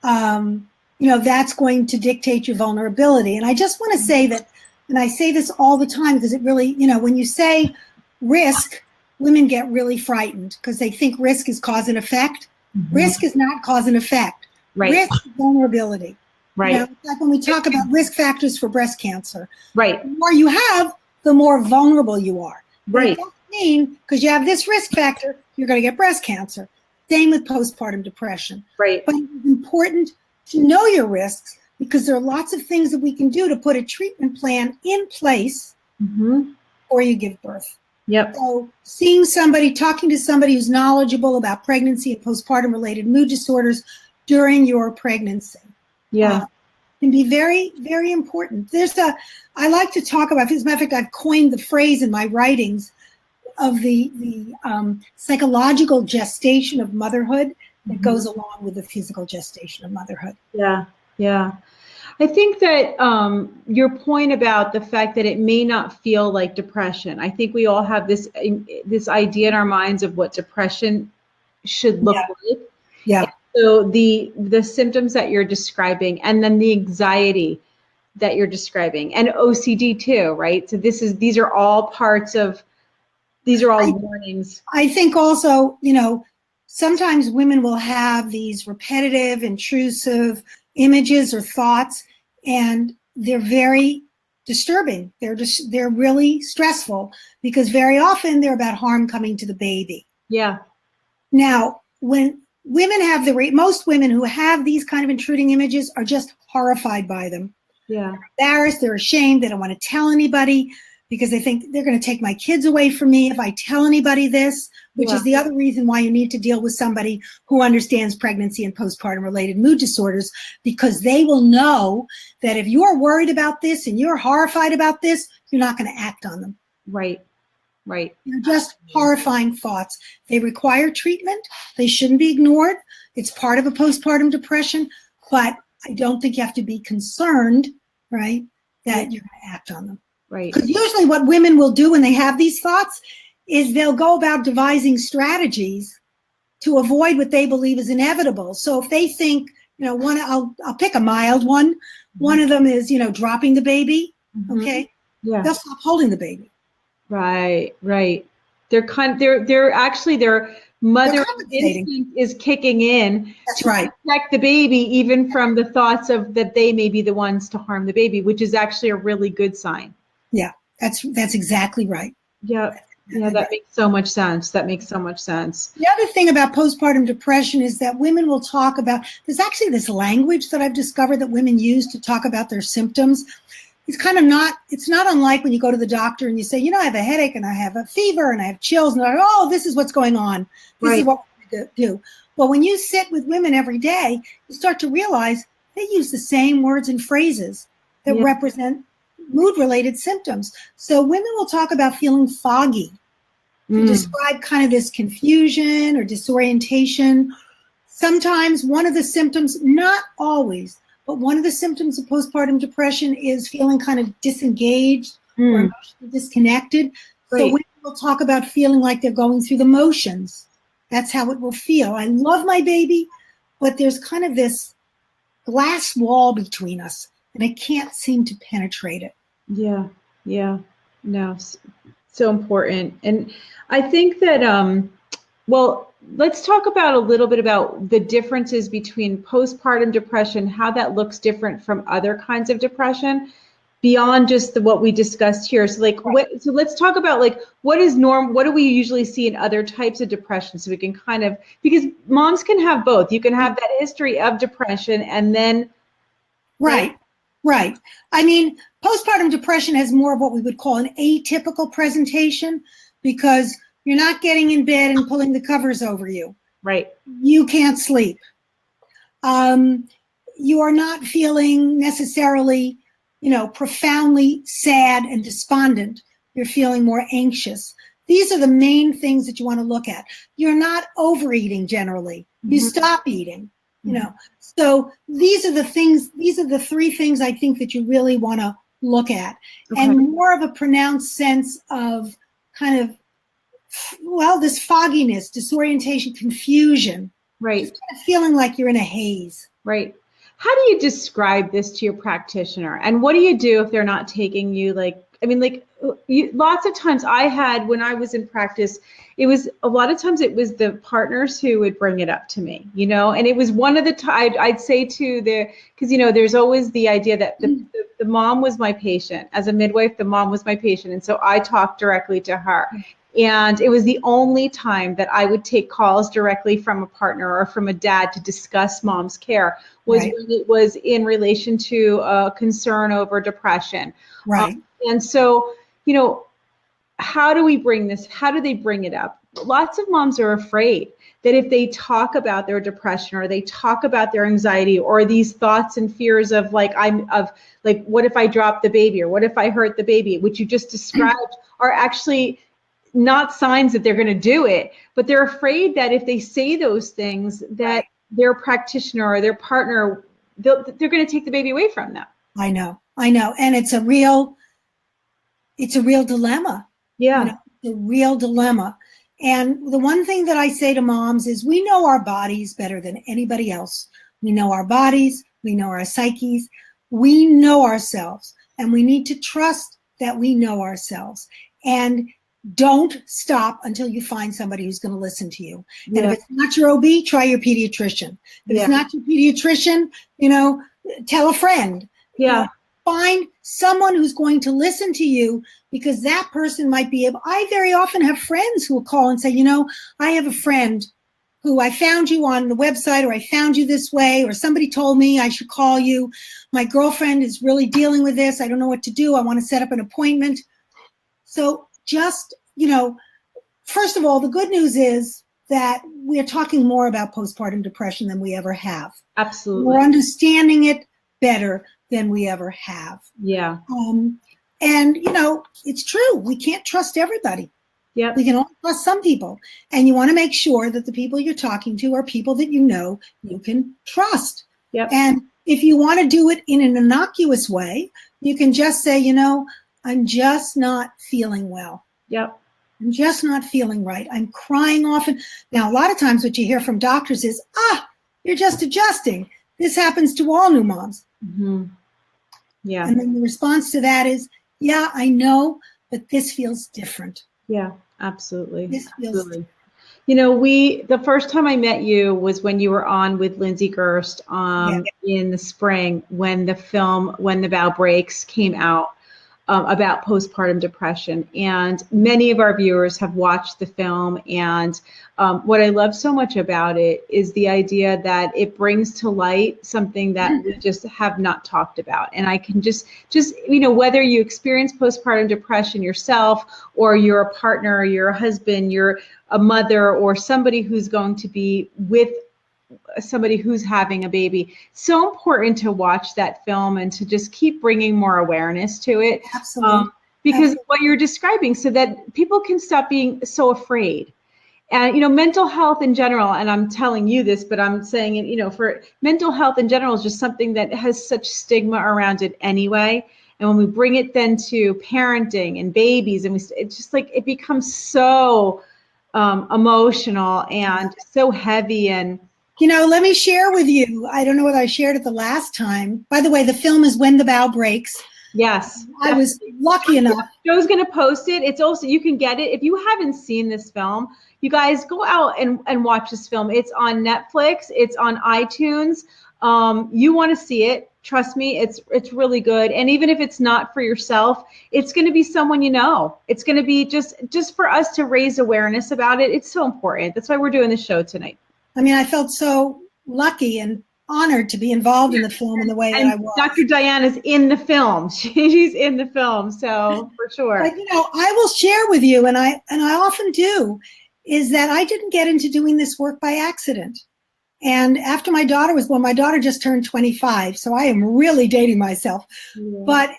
that's going to dictate your vulnerability. And I just want to say that, and I say this all the time because it really, when you say risk, women get really frightened because they think risk is cause and effect. Risk is not cause and effect. Right. Risk is vulnerability. Right. Like when we talk about risk factors for breast cancer. Right. The more you have, the more vulnerable you are. Right. It doesn't mean because you have this risk factor, you're going to get breast cancer. Same with postpartum depression. Right. But it's important to know your risks because there are lots of things that we can do to put a treatment plan in place before you give birth. Yep. So talking to somebody who's knowledgeable about pregnancy and postpartum related mood disorders during your pregnancy. Can be very, very important. I like to talk about, as a matter of fact, I've coined the phrase in my writings of the psychological gestation of motherhood. that goes along with the physical gestation of motherhood. Yeah, yeah. I think that your point about the fact that it may not feel like depression, I think we all have this idea in our minds of what depression should look like. Yeah. And so the symptoms that you're describing, and then the anxiety that you're describing, and OCD too, right? So these are all warnings. I think also, sometimes women will have these repetitive, intrusive images or thoughts, and they're very disturbing. They're really stressful because very often they're about harm coming to the baby. Yeah. Now, when women have most women who have these kind of intruding images are just horrified by them. Yeah. They're embarrassed, they're ashamed, they don't want to tell anybody because they think they're going to take my kids away from me if I tell anybody this, which is the other reason why you need to deal with somebody who understands pregnancy and postpartum related mood disorders, because they will know that if you're worried about this and you're horrified about this, you're not going to act on them. Right. Right. They're just horrifying thoughts. They require treatment. They shouldn't be ignored. It's part of a postpartum depression, but I don't think you have to be concerned, right, that you're going to act on them. Right. Because usually what women will do when they have these thoughts is they'll go about devising strategies to avoid what they believe is inevitable. So if they think, I'll pick a mild one. One of them is, dropping the baby. Okay. Yeah. They'll stop holding the baby. Right. Right. Their mother instinct is kicking in. That's right. Protect the baby, even from the thoughts of that they may be the ones to harm the baby, which is actually a really good sign. Yeah, that's exactly right. Yeah. Yeah, that makes so much sense. That makes so much sense. The other thing about postpartum depression is that women will talk about, there's actually this language that I've discovered that women use to talk about their symptoms. It's not unlike when you go to the doctor and you say, I have a headache and I have a fever and I have chills, and they're like, oh, this is what's going on. This is what we're going to do. But when you sit with women every day, you start to realize they use the same words and phrases that represent mood-related symptoms. So women will talk about feeling foggy to describe kind of this confusion or disorientation. Sometimes one of the symptoms, not always, but one of the symptoms of postpartum depression is feeling kind of disengaged or emotionally disconnected. So women will talk about feeling like they're going through the motions. That's how it will feel. I love my baby, but there's kind of this glass wall between us, and I can't seem to penetrate it. Yeah, yeah, no, so important. And I think that, let's talk about a little bit about the differences between postpartum depression, how that looks different from other kinds of depression beyond just what we discussed here. So so let's talk about what do we usually see in other types of depression, so we can because moms can have both. You can have that history of depression and then. Right. I mean, postpartum depression has more of what we would call an atypical presentation because you're not getting in bed and pulling the covers over you. Right. You can't sleep. You are not feeling necessarily, profoundly sad and despondent. You're feeling more anxious. These are the main things that you want to look at. You're not overeating generally. You stop eating. So these are the three things I think that you really want to look at. Okay. And more of a pronounced sense of kind of, this fogginess, disorientation, confusion. Right. Just kind of feeling like you're in a haze. Right. How do you describe this to your practitioner? And what do you do if they're not taking you lots of times when I was in practice, it was the partners who would bring it up to me, and it was one of the times I'd say because there's always the idea that the mom was my patient. As a midwife, the mom was my patient. And so I talked directly to her. And it was the only time that I would take calls directly from a partner or from a dad to discuss mom's care was when it was in relation to a concern over depression. Right. And so, how do they bring it up? Lots of moms are afraid that if they talk about their depression or they talk about their anxiety or these thoughts and fears of what if I drop the baby or what if I hurt the baby, which you just described, are actually not signs that they're going to do it, but they're afraid that if they say those things, that their practitioner or their partner, they're going to take the baby away from them. I know. And it's a real dilemma. Yeah. You know, the real dilemma. And the one thing that I say to moms is we know our bodies better than anybody else. We know our bodies. We know our psyches. We know ourselves. And we need to trust that we know ourselves. And don't stop until you find somebody who's going to listen to you. And if it's not your OB, try your pediatrician. If it's not your pediatrician, tell a friend. Yeah. Find someone who's going to listen to you, because that person might be able. I very often have friends who will call and say, I have a friend who I found you on the website, or I found you this way, or somebody told me I should call you. My girlfriend is really dealing with this. I don't know what to do. I want to set up an appointment. So just, first of all, the good news is that we're talking more about postpartum depression than we ever have. Absolutely. We're understanding it better than we ever have. Yeah. And it's true. We can't trust everybody. Yeah. We can only trust some people. And you want to make sure that the people you're talking to are people that you can trust. Yep. And if you want to do it in an innocuous way, you can just say, I'm just not feeling well. Yep. I'm just not feeling right. I'm crying often. Now, a lot of times what you hear from doctors is, you're just adjusting. This happens to all new moms. Mm-hmm. Yeah. And then the response to that is, yeah, I know, but this feels different. Yeah, absolutely. This feels different. The first time I met you was when you were on with Lindsay Gerst in the spring, when the Bough Breaks came out. About postpartum depression, and many of our viewers have watched the film, and what I love so much about it is the idea that it brings to light something that we just have not talked about. And I can just whether you experience postpartum depression yourself, or you're a partner, or you're a husband, you're a mother, or somebody who's going to be with somebody who's having a baby, so important to watch that film and to just keep bringing more awareness to it. Absolutely. Because what you're describing, so that people can stop being so afraid. And, mental health in general, and I'm telling you this, but I'm saying it, for mental health in general is just something that has such stigma around it anyway. And when we bring it then to parenting and babies, and it's just like, it becomes so emotional and so heavy. And let me share with you. I don't know whether I shared it the last time. By the way, the film is When the Bough Breaks. Yes. I was lucky enough. Joe's going to post it. It's also, you can get it. If you haven't seen this film, you guys go out and watch this film. It's on Netflix. It's on iTunes. You want to see it. Trust me, it's really good. And even if it's not for yourself, it's going to be someone you know. It's going to be just for us to raise awareness about it. It's so important. That's why we're doing the show tonight. I mean, I felt so lucky and honored to be involved in the film in the way that I was. Dr. Diana's in the film. She's in the film, so for sure. But, I will share with you, and I often do, is that I didn't get into doing this work by accident. And after my daughter was born, my daughter just turned 25, so I am really dating myself. Yeah. But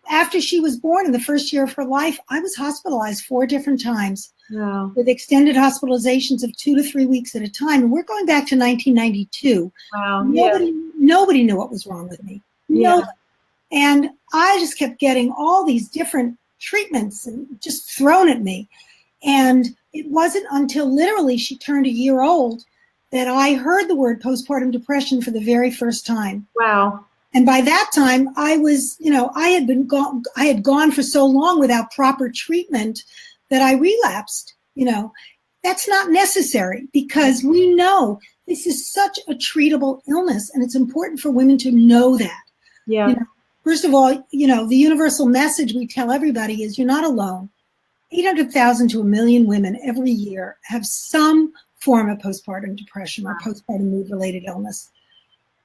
after she was born in the first year of her life, I was hospitalized 4 different times. Wow. With extended hospitalizations of 2 to 3 weeks at a time. And we're going back to 1992. Wow. Nobody knew what was wrong with me. Yeah. Nobody. And I just kept getting all these different treatments and just thrown at me. And it wasn't until literally she turned a year old that I heard the word postpartum depression for the very first time. Wow. And by that time, I was, I had gone for so long without proper treatment that I relapsed. That's not necessary, because we know this is such a treatable illness, and it's important for women to know that. Yeah. First of all, the universal message we tell everybody is you're not alone. 800,000 to 1 million women every year have some form of postpartum depression or postpartum mood-related illness.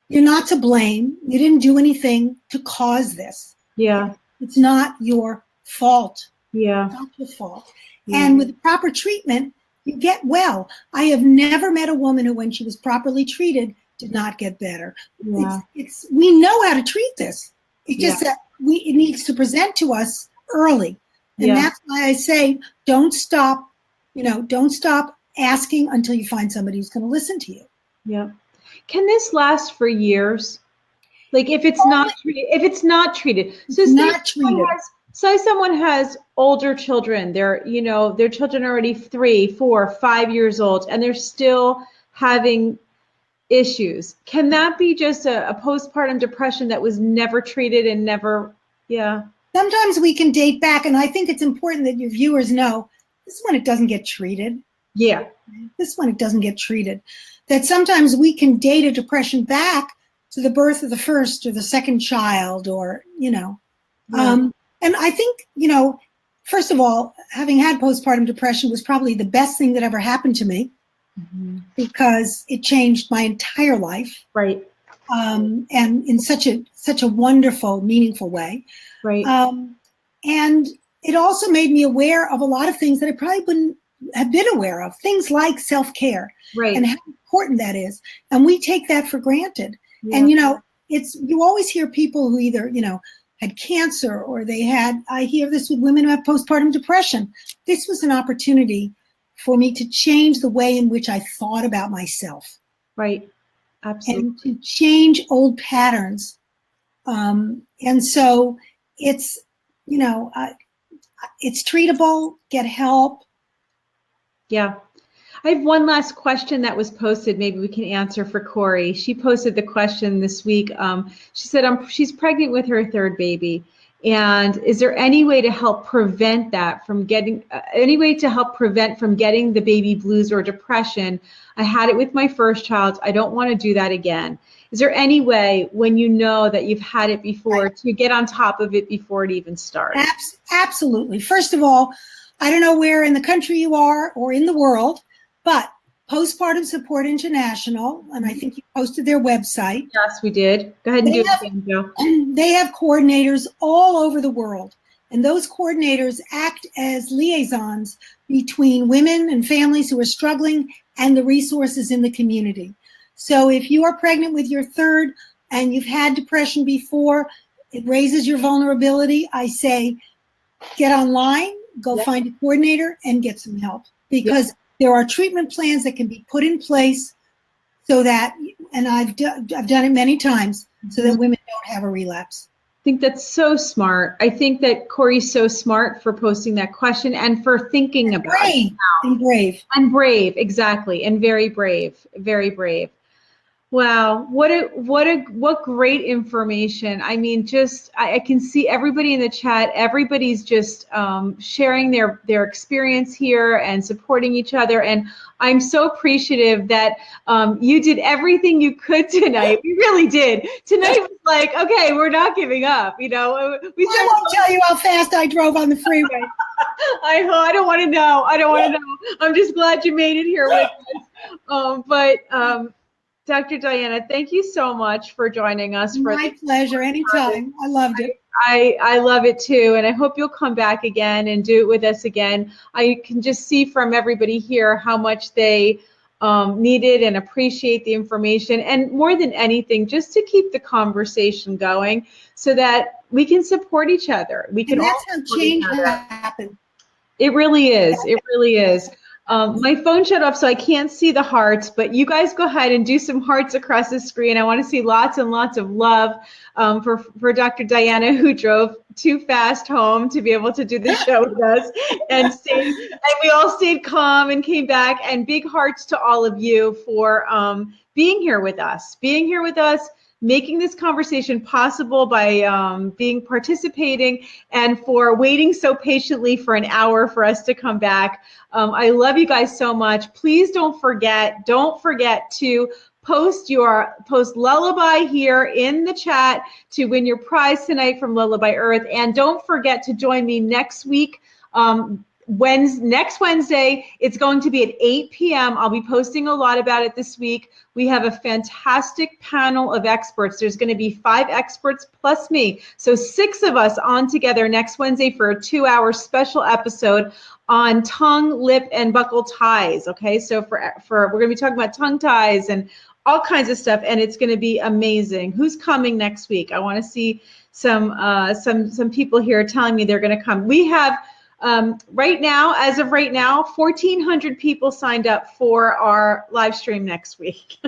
You're not to blame. You didn't do anything to cause this. Yeah. It's not your fault. Yeah. It's not your fault. Yeah. And with proper treatment, you get well. I have never met a woman who, when she was properly treated, did not get better. Yeah. We know how to treat this. It's just that it needs to present to us early. And that's why I say, don't stop, don't stop asking until you find somebody who's going to listen to you. Yeah. Can this last for years? Like if it's not treated, so say someone has older children, their children are already 3, 4, 5 years old, and they're still having issues. Can that be just a postpartum depression that was never treated and never, Sometimes we can date back, and I think it's important that your viewers know this is when it doesn't get treated. Yeah. This is when it doesn't get treated. That sometimes we can date a depression back to the birth of the first or the second child, or, and I think, first of all, having had postpartum depression was probably the best thing that ever happened to me, because it changed my entire life. Right. And in such a wonderful, meaningful way. Right. And it also made me aware of a lot of things that I probably wouldn't have been aware of, things like self-care, right, and how important that is. And we take that for granted. Yeah. And, you always hear people who either, had cancer, or I hear this with women who have postpartum depression. This was an opportunity for me to change the way in which I thought about myself. Right. Absolutely. And to change old patterns. And so it's, it's treatable, get help. Yeah. I have one last question that was posted. Maybe we can answer for Corey. She posted the question this week. She said she's pregnant with her third baby. And is there any way to help prevent that from getting, the baby blues or depression? I had it with my first child. I don't want to do that again. Is there any way, when you know that you've had it before, to get on top of it before it even starts? Absolutely. First of all, I don't know where in the country you are or in the world, but Postpartum Support International, and I think you posted their website. Yes, we did. Go ahead and do it again, Joe. They have coordinators all over the world, and those coordinators act as liaisons between women and families who are struggling and the resources in the community. So if you are pregnant with your third and you've had depression before, it raises your vulnerability. I say, get online, go find a coordinator and get some help, because there are treatment plans that can be put in place so that, and I've done it many times, so that women don't have a relapse. I think that's so smart. I think that Corey's so smart for posting that question and for thinking about it. And brave, exactly, and very brave, very brave. Wow, what great information. I mean, just I can see everybody in the chat. Everybody's just sharing their experience here and supporting each other. And I'm so appreciative that you did everything you could tonight. We really did. Tonight was like, okay, we're not giving up. I won't tell you how fast I drove on the freeway. I don't want to know. I'm just glad you made it here with us. Dr. Diana, thank you so much for joining us. My pleasure. Anytime. I loved it. I love it too. And I hope you'll come back again and do it with us again. I can just see from everybody here how much they needed and appreciate the information. And more than anything, just to keep the conversation going so that we can support each other. And that's how change happens. It really is. It really is. My phone shut off, so I can't see the hearts, but you guys go ahead and do some hearts across the screen. I want to see lots and lots of love for Dr. Diana, who drove too fast home to be able to do the show with us, and we all stayed calm and came back. And big hearts to all of you for being here with us, making this conversation possible by participating, and for waiting so patiently for an hour for us to come back. I love you guys so much. Please don't forget to post Lullaby here in the chat to win your prize tonight from Lullaby Earth. And don't forget to join me next week. Next Wednesday, it's going to be at 8 p.m. I'll be posting a lot about it this week. We have a fantastic panel of experts. There's going to be 5 experts plus me. So 6 of us on together next Wednesday for a 2-hour special episode on tongue, lip, and buccal ties. Okay, so we're going to be talking about tongue ties and all kinds of stuff, and it's going to be amazing. Who's coming next week? I want to see some people here telling me they're going to come. We have Right now, as of right now, 1,400 people signed up for our live stream next week.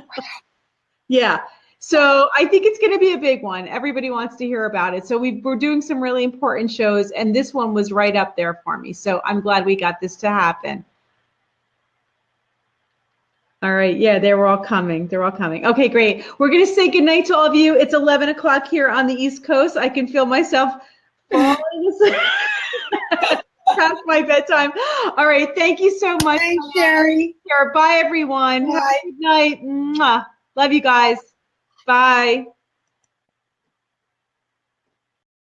Yeah. So I think it's going to be a big one. Everybody wants to hear about it. So we're doing some really important shows, and this one was right up there for me. So I'm glad we got this to happen. All right. Yeah, they were all coming. They're all coming. Okay, great. We're going to say goodnight to all of you. It's 11 o'clock here on the East Coast. I can feel myself falling asleep past my bedtime. All right. Thank you so much. Thanks, Shari. Bye, everyone. Bye. Have a good night. Mwah. Love you guys. Bye.